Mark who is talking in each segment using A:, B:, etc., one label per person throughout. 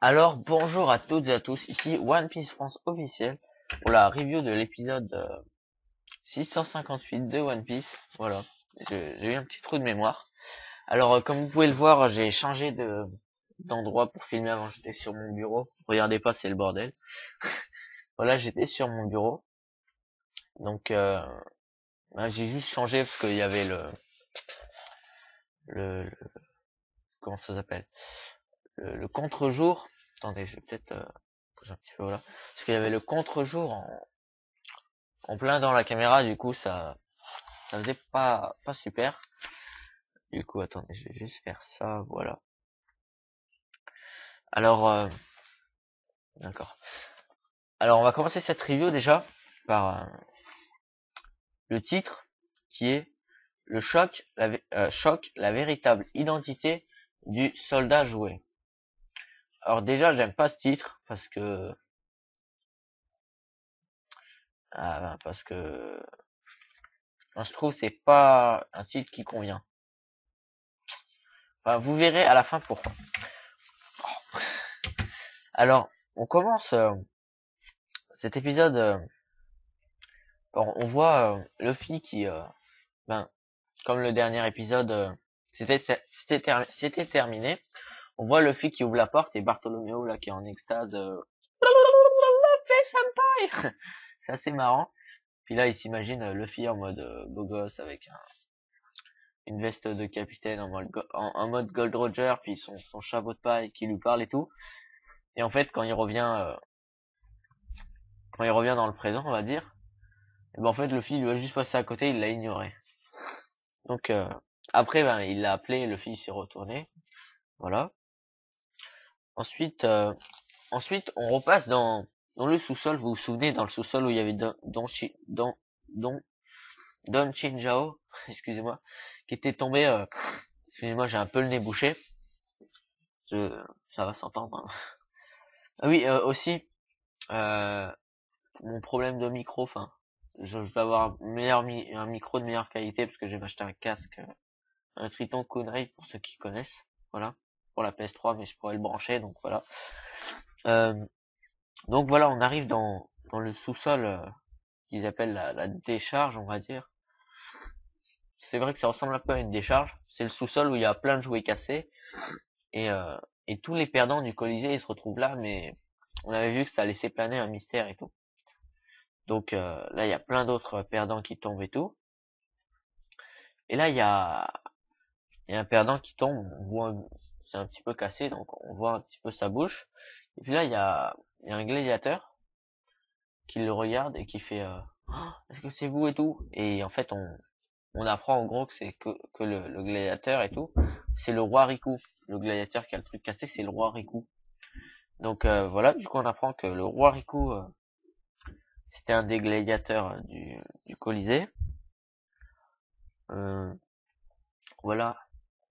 A: Alors bonjour à toutes et à tous, ici One Piece France officiel pour la review de l'épisode 658 de One Piece. Voilà, j'ai eu un petit trou de mémoire. Alors comme vous pouvez le voir, j'ai changé d'endroit pour filmer. Avant j'étais sur mon bureau. Regardez pas, c'est le bordel. Voilà, j'étais sur mon bureau. Donc j'ai juste changé parce qu'il y avait le comment ça s'appelle, le contre-jour. Attendez, je vais peut-être bouger un petit peu, voilà, parce qu'il y avait le contre-jour en plein dans la caméra. Du coup ça faisait pas super. Du coup attendez, je vais juste faire ça, voilà. Alors d'accord. Alors on va commencer cette review déjà par le titre qui est le choc, la véritable identité du soldat joué. Alors déjà j'aime pas ce titre parce que moi, je trouve que c'est pas un titre qui convient. Enfin, vous verrez à la fin pourquoi. Alors on commence cet épisode. On voit Luffy qui ben, comme le dernier épisode, c'était terminé. On voit Luffy qui ouvre la porte et Bartholoméo là qui est en extase. Senpai. C'est assez marrant. Puis là, il s'imagine Luffy en mode beau gosse avec une veste de capitaine en mode Gold Roger, puis son chapeau de paille qui lui parle et tout. Et en fait, quand il revient dans le présent, on va dire, et ben en fait, Luffy lui a juste passé à côté, il l'a ignoré. Donc après, ben il l'a appelé, Luffy s'est retourné. Voilà. Ensuite, on repasse dans le sous-sol. Vous vous souvenez, dans le sous-sol où il y avait Don Chinjao, excusez-moi, qui était tombé. Excusez-moi, j'ai un peu le nez bouché. Je, ça va s'entendre, hein. Ah oui, aussi, euh, mon problème de micro. Enfin, je vais avoir un micro de meilleure qualité parce que j'ai acheté un casque, un Triton Kunai pour ceux qui connaissent. Voilà, pour la PS3, mais je pourrais le brancher, donc voilà. Euh, Donc voilà, on arrive dans le sous-sol qu'ils appellent la décharge, on va dire. C'est vrai que ça ressemble un peu à une décharge. C'est le sous-sol où il y a plein de jouets cassés et, euh, et tous les perdants du Colisée ils se retrouvent là, mais on avait vu que ça laissait planer un mystère et tout. Donc là il y a plein d'autres perdants qui tombent et tout. Et là il y a un perdant qui tombe, c'est un petit peu cassé, donc on voit un petit peu sa bouche. Et puis là il y a un gladiateur qui le regarde et qui fait oh, est-ce que c'est vous et tout. Et en fait on apprend en gros que que le gladiateur et tout, c'est le roi Riku. Le gladiateur qui a le truc cassé, c'est le roi Riku. Donc voilà, du coup on apprend que le roi Riku c'était un des gladiateurs du Colisée. Euh, voilà,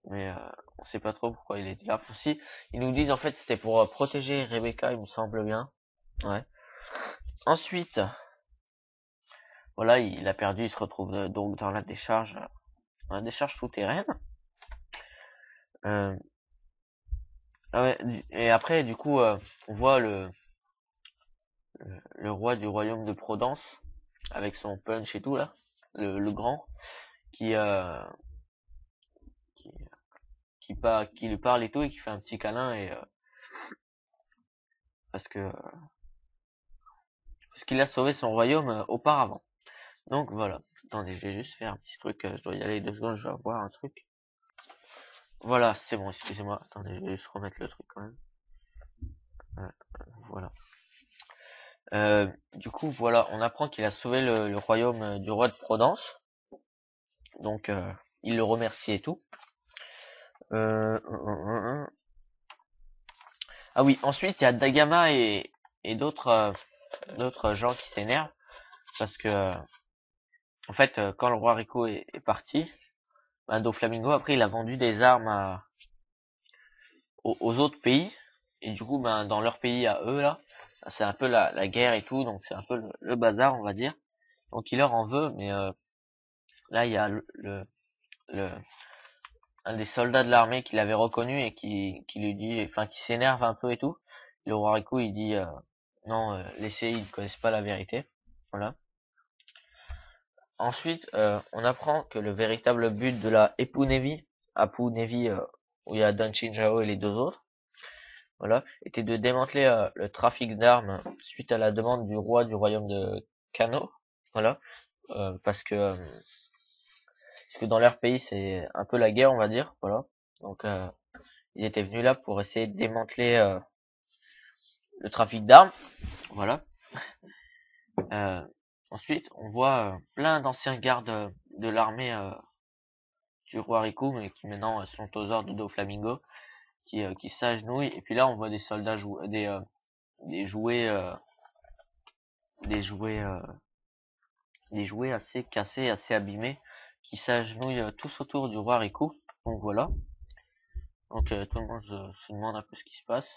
A: mais on sait pas trop pourquoi il était là. Si, ils nous disent en fait c'était pour protéger Rebecca, il me semble bien. Ouais. Ensuite, voilà, il a perdu, il se retrouve donc dans la décharge souterraine. Euh, ah ouais, et après, du coup, on voit le roi du royaume de Prodence, avec son punch et tout, là, le grand, qui, euh, qui, qui lui parle et tout, et qui fait un petit câlin, et parce que parce qu'il a sauvé son royaume auparavant. Donc voilà. Attendez, je vais juste faire un petit truc, je dois y aller 2 secondes, je vais voir un truc. Voilà, c'est bon, excusez-moi. Attendez, je vais juste remettre le truc quand même. Voilà. Du coup, voilà, on apprend qu'il a sauvé le royaume du roi de Provence. Donc, il le remercie et tout. Euh, Ah oui, ensuite, il y a Dagama et d'autres gens qui s'énervent. Parce que, en fait, quand le roi Rico est parti, bah, Doflamingo, après, il a vendu des armes aux autres pays. Et du coup, ben, dans leur pays à eux, là, c'est un peu la guerre et tout. Donc, c'est un peu le bazar, on va dire. Donc, il leur en veut. Mais là, il y a le un des soldats de l'armée qui l'avait reconnu et qui lui dit, enfin qui s'énerve un peu et tout. Le roi Riku il dit non, laissez, ils ne connaissent pas la vérité. Voilà. Ensuite, on apprend que le véritable but de la Apu Navy, où il y a Don Chinjao et les deux autres, voilà, était de démanteler le trafic d'armes suite à la demande du roi du royaume de Kano. Voilà, parce que dans leur pays c'est un peu la guerre, on va dire. Voilà, donc ils étaient venus là pour essayer de démanteler le trafic d'armes. Voilà. Ensuite, on voit plein d'anciens gardes de l'armée du roi Riku, mais qui maintenant sont aux ordres de Doflamingo, qui s'agenouillent. Et puis là, on voit des soldats jouer des jouets des jouets assez cassés, assez abîmés, qui s'agenouillent tous autour du roi Riku. Donc voilà. Donc tout le monde se demande un peu ce qui se passe.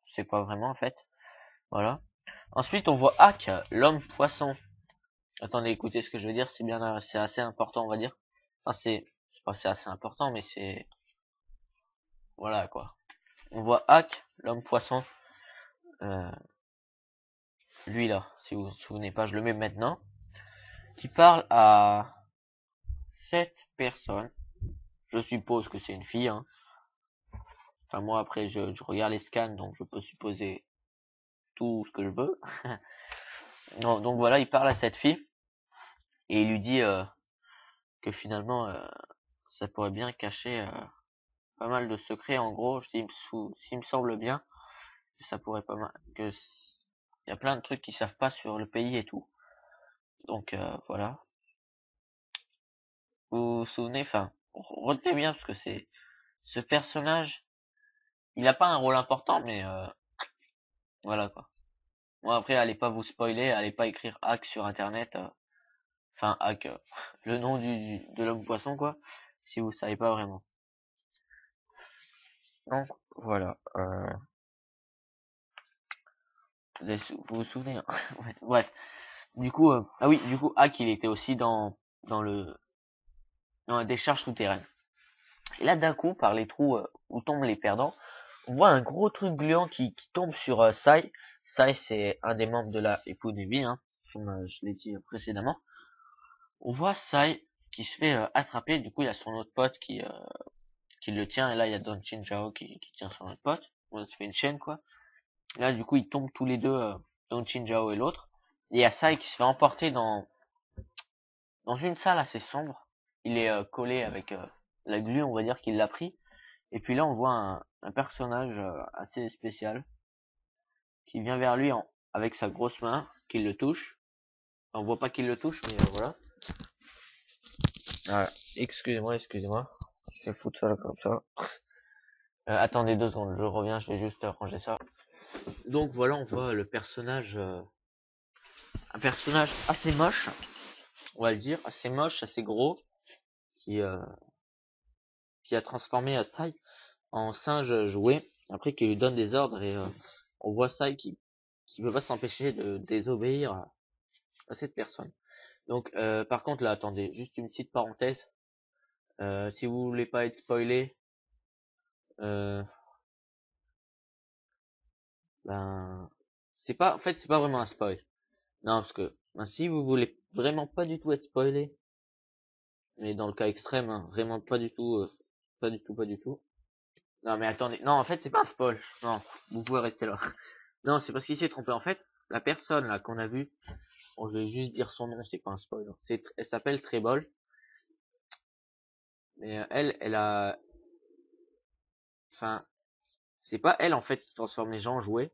A: Je sais pas vraiment en fait. Voilà. Ensuite, on voit Hack, l'homme poisson. Attendez, écoutez ce que je veux dire. C'est bien, c'est assez important, on va dire. Enfin, c'est assez important, mais c'est voilà quoi. On voit Hack, l'homme poisson. Lui là, si vous vous souvenez pas, je le mets maintenant. Qui parle à 7 personnes. Je suppose que c'est une fille, hein. Enfin moi après je regarde les scans, donc je peux supposer tout ce que je veux. Non, donc voilà, il parle à cette fille et il lui dit que finalement ça pourrait bien cacher pas mal de secrets. En gros, s'il me semble bien, que ça pourrait pas mal, que il y a plein de trucs qu'ils savent pas sur le pays et tout. Donc voilà. Vous vous souvenez, enfin, retenez bien parce que c'est ce personnage, il a pas un rôle important, mais voilà quoi. Bon après, allez pas vous spoiler, allez pas écrire hack sur internet, enfin hack, le nom de l'homme poisson quoi, si vous savez pas vraiment. Donc voilà. Vous vous souvenez, hein. Ouais, bref. Du coup, ah oui, du coup hack il était aussi dans le dans la décharge souterraine. Et là d'un coup, par les trous où tombent les perdants, on voit un gros truc gluant qui tombe sur Sai. Sai c'est un des membres de la Époux Navy, hein, comme je l'ai dit précédemment. On voit Sai qui se fait attraper, du coup il y a son autre pote qui le tient, et là il y a Don Chinjao qui tient son autre pote. On se fait une chaîne quoi. Là du coup ils tombent tous les deux, Don Chinjao et l'autre. Et il y a Sai qui se fait emporter dans une salle assez sombre. Il est collé avec la glu, on va dire qu'il l'a pris. Et puis là on voit un personnage assez spécial qui vient vers lui avec sa grosse main, qui le touche. On voit pas qu'il le touche, mais voilà. Ah, excusez-moi. Je vais foutre ça là comme ça. Attendez 2 secondes, je reviens, je vais juste ranger ça. Donc voilà, on voit le personnage, un personnage assez moche, on va le dire, assez moche, assez gros, qui a transformé Sai en singe jouet, après qu'il lui donne des ordres et on voit Sai qui peut pas s'empêcher de désobéir à cette personne. Donc par contre là, attendez, juste une petite parenthèse. Si vous voulez pas être spoilé, euh, ben c'est pas vraiment un spoil. Non, parce que ben, si vous voulez vraiment pas du tout être spoilé, mais dans le cas extrême, hein, vraiment pas du tout, pas du tout. Non mais attendez, non en fait c'est pas un spoil. Non, vous pouvez rester là. Non, c'est parce qu'il s'est trompé. En fait, la personne là qu'on a vue, bon, je vais juste dire son nom, c'est pas un spoil. Elle s'appelle Trebol, mais elle a, enfin, c'est pas elle en fait qui transforme les gens en jouets.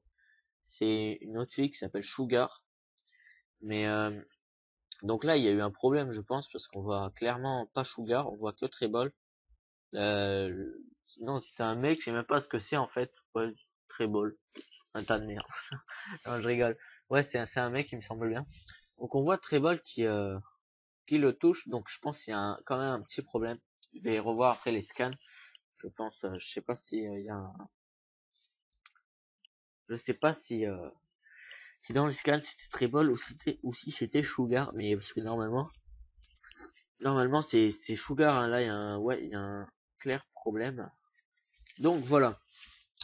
A: C'est une autre fille qui s'appelle Sugar. Mais donc là, il y a eu un problème, je pense, parce qu'on voit clairement pas Sugar, on voit que Trebol. Non, c'est un mec, je sais même pas ce que c'est en fait. Ouais, Trebol, un tas de merde. Non, je rigole. Ouais, c'est un mec, il me semble bien. Donc on voit Trebol qui le touche, donc je pense qu'il y a quand même un petit problème. Je vais revoir après les scans. Je pense, je sais pas si il y a je sais pas si dans les scans c'était Trebol ou si c'était Sugar, mais parce que normalement c'est Sugar, hein. Là il y a un clair problème. Donc voilà.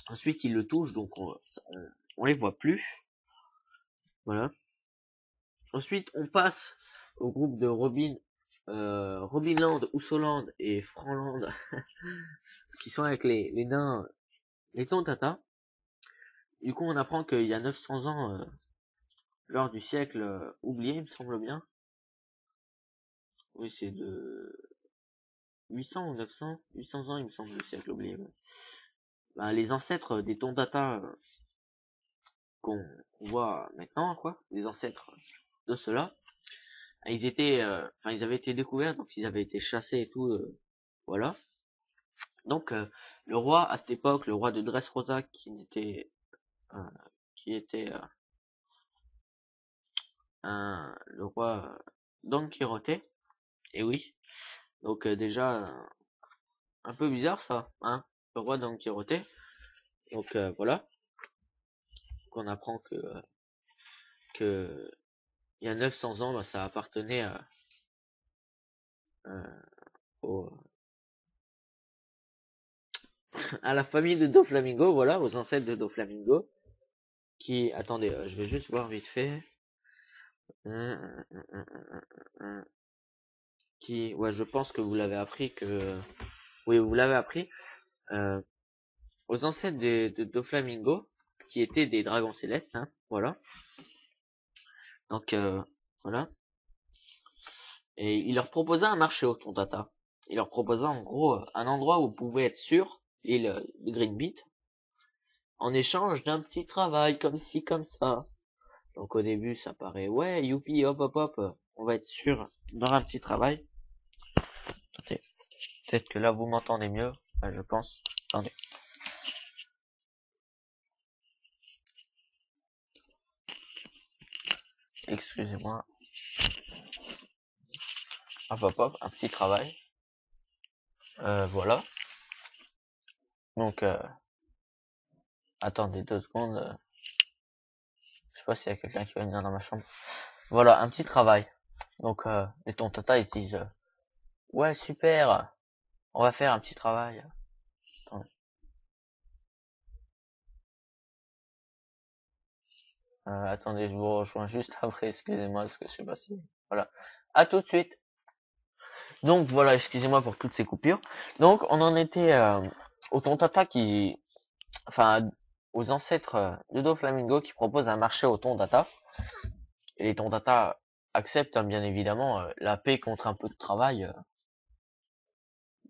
A: Ensuite, il le touche, donc on les voit plus. Voilà. Ensuite, on passe au groupe de Robinland, Oussoland et Franland, qui sont avec les nains, les Tontata. Du coup, on apprend qu'il y a 900 ans, lors du siècle oublié, il me semble bien. Oui, c'est de 800 ou 900, 800 ans, il me semble, le siècle oublié. Ben, les ancêtres des Tontata qu'on voit maintenant, quoi, les ancêtres de ceux-là, ils étaient, ils avaient été découverts, donc ils avaient été chassés et tout, voilà. Donc le roi à cette époque, le roi de Dressrosa, qui était le roi Don Quixote, et oui, donc déjà un peu bizarre ça, hein, le roi Don Quixote. Donc voilà, qu'on apprend que il y a 900 ans, ça appartenait au, à la famille de Doflamingo, voilà, aux ancêtres de Doflamingo, qui, attendez, je vais juste voir vite fait, qui, ouais, je pense que vous l'avez appris oui, vous l'avez appris, aux ancêtres de Doflamingo, qui étaient des dragons célestes, hein, voilà. Donc, voilà. Et il leur proposait un marché au Tontata. Il leur proposait en gros un endroit où vous pouvez être sûr, l'île de Greenbeat, en échange d'un petit travail comme ci, comme ça. Donc au début, ça paraît, ouais, youpi, hop, hop, hop, on va être sûr d'avoir un petit travail. Attendez, peut-être que là, vous m'entendez mieux, je pense. Attendez. Excusez-moi. Hop, hop, hop, un petit travail. Voilà. Donc, attendez 2 secondes. Je sais pas s'il y a quelqu'un qui va venir dans ma chambre. Voilà, un petit travail. Donc, les Tontata, ils disent, ouais, super, on va faire un petit travail. Attendez. Attendez, je vous rejoins juste après, excusez-moi, parce que je sais pas si... Voilà. À tout de suite. Donc, voilà, excusez-moi pour toutes ces coupures. Donc, on en était aux Tontata qui... Enfin, aux ancêtres de Doflamingo qui proposent un marché aux Tontata. Et les Tontata acceptent, hein, bien évidemment, la paix contre un peu de travail.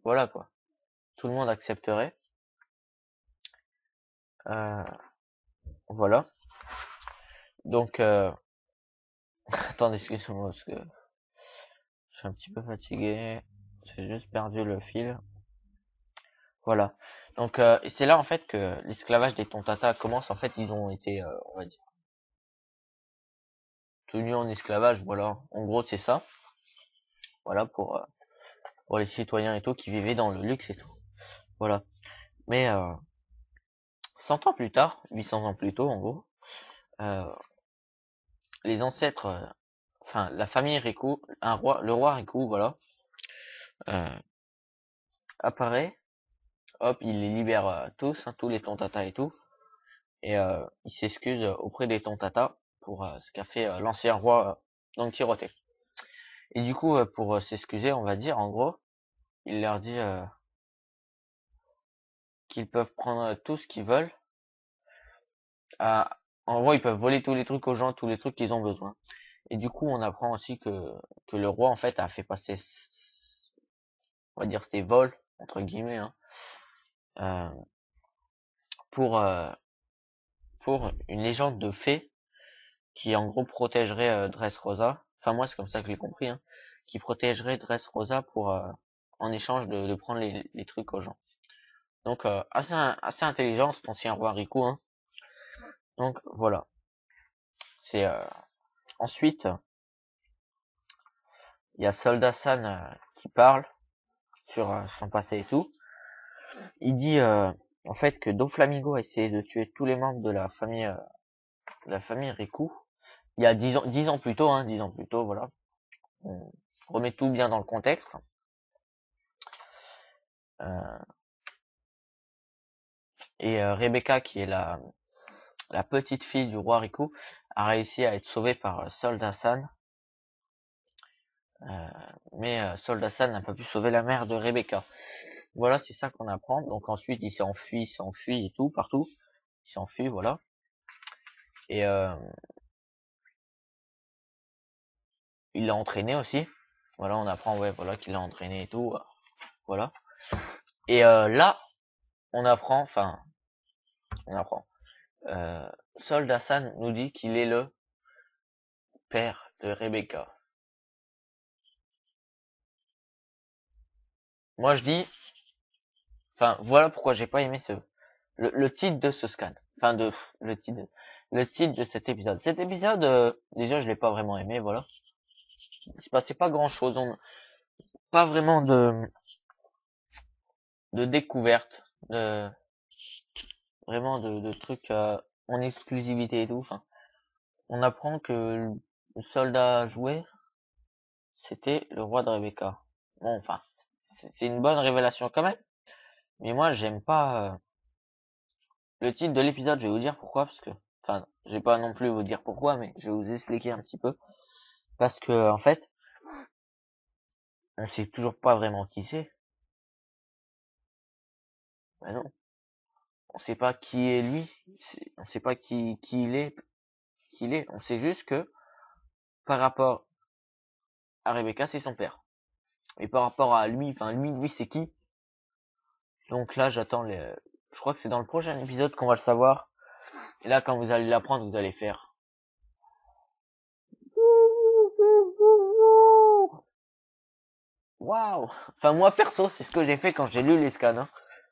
A: Voilà, quoi. Tout le monde accepterait. Voilà. Donc, attendez, excusez-moi, parce que je suis un petit peu fatigué. J'ai juste perdu le fil. Voilà. Donc, et c'est là, en fait, que l'esclavage des Tontata commence. En fait, ils ont été, on va dire, tenus en esclavage. Voilà. En gros, c'est ça. Voilà, pour les citoyens et tout, qui vivaient dans le luxe et tout. Voilà. Mais, 100 ans plus tard, 800 ans plus tôt, en gros, les ancêtres, la famille Riku, le roi Riku, voilà, apparaît, hop, il les libère tous, hein, tous les Tontata et tout, et il s'excuse auprès des Tontata pour ce qu'a fait l'ancien roi Don Quixote. Et du coup, pour s'excuser, on va dire, en gros, il leur dit qu'ils peuvent prendre tout ce qu'ils veulent. En gros, ils peuvent voler tous les trucs aux gens, tous les trucs qu'ils ont besoin. Et du coup, on apprend aussi que le roi, en fait, a fait passer, on va dire, ses vols, entre guillemets, hein, pour une légende de fée qui, en gros, protégerait Dressrosa. Enfin, moi, c'est comme ça que j'ai compris, hein, qui protégerait Dressrosa pour, en échange de prendre les trucs aux gens. Donc, assez intelligent, cet ancien roi Riku, hein. Donc, voilà. C'est, ensuite, il y a Soldat-san qui parle sur son passé et tout. Il dit en fait que Doflamingo a essayé de tuer tous les membres de la famille Riku. Il y a 10 ans plus tôt, hein, 10 ans plus tôt, voilà. On remet tout bien dans le contexte. Et Rebecca, qui est la petite fille du roi Riku, a réussi à être sauvée par Soldat San. Mais Soldat San n'a pas pu sauver la mère de Rebecca. Voilà, c'est ça qu'on apprend. Donc ensuite, il s'enfuit et tout, partout. Il s'enfuit, voilà. Et il l'a entraîné aussi. Voilà, on apprend, ouais, voilà, qu'il l'a entraîné et tout. Voilà. Et là, on apprend. Soldat San nous dit qu'il est le père de Rebecca. Moi, je dis, voilà pourquoi j'ai pas aimé le titre de ce scan. Le titre de cet épisode. Cet épisode, déjà, je l'ai pas vraiment aimé, voilà. Il se passait pas grand chose. Pas vraiment de découverte, vraiment de trucs en exclusivité et tout. Enfin, on apprend que le soldat joué, c'était le roi de Rebecca. Bon, enfin, c'est une bonne révélation quand même. Mais moi, j'aime pas le titre de l'épisode. Je vais vous dire pourquoi, parce que, je vais pas non plus vous dire pourquoi, mais je vais vous expliquer un petit peu. Parce que, en fait, on sait toujours pas vraiment qui c'est. Ben non. On sait pas qui est lui. On sait pas qui il est. On sait juste que, par rapport à Rebecca, c'est son père. Et par rapport à lui, lui c'est qui? Donc là, j'attends je crois que c'est dans le prochain épisode qu'on va le savoir. Et là, quand vous allez l'apprendre, vous allez faire. Waouh! Enfin, moi, perso, c'est ce que j'ai fait quand j'ai lu les scans, hein.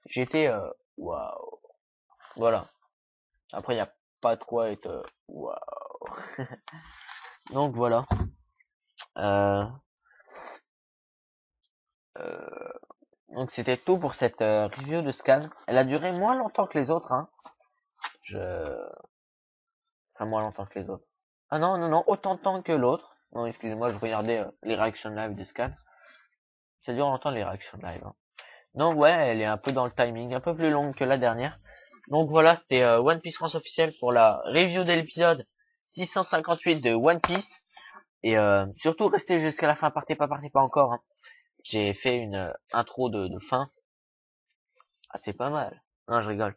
A: J'étais, waouh. Voilà. Après, il n'y a pas de quoi être, waouh. Donc, voilà. Donc, c'était tout pour cette review de scan. Elle a duré moins longtemps que les autres, hein. Moins longtemps que les autres. Ah non, non, non, autant de temps que l'autre. Non, excusez-moi, je regardais les réactions live de scan. Ça dure longtemps les réactions live, hein. Donc ouais, elle est un peu dans le timing, un peu plus longue que la dernière. Donc voilà, c'était One Piece France officiel pour la review de l'épisode 658 de One Piece. Et surtout, restez jusqu'à la fin, partez pas encore, hein. J'ai fait une intro de fin. Ah, c'est pas mal. Non, je rigole.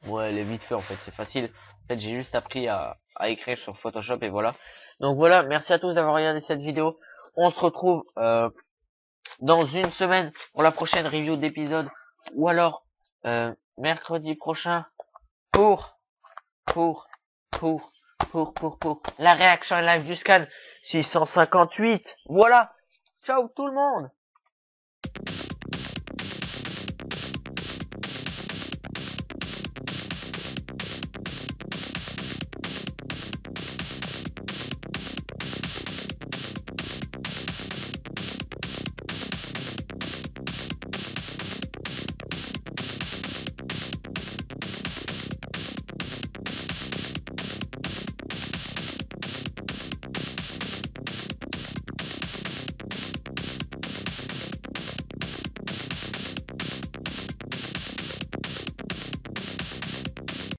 A: Ouais, elle est vite fait en fait, c'est facile. En fait, j'ai juste appris à écrire sur Photoshop et voilà. Donc voilà, merci à tous d'avoir regardé cette vidéo. On se retrouve dans une semaine pour la prochaine review d'épisode, ou alors mercredi prochain pour la réaction live du scan 658. Voilà. Ciao tout le monde.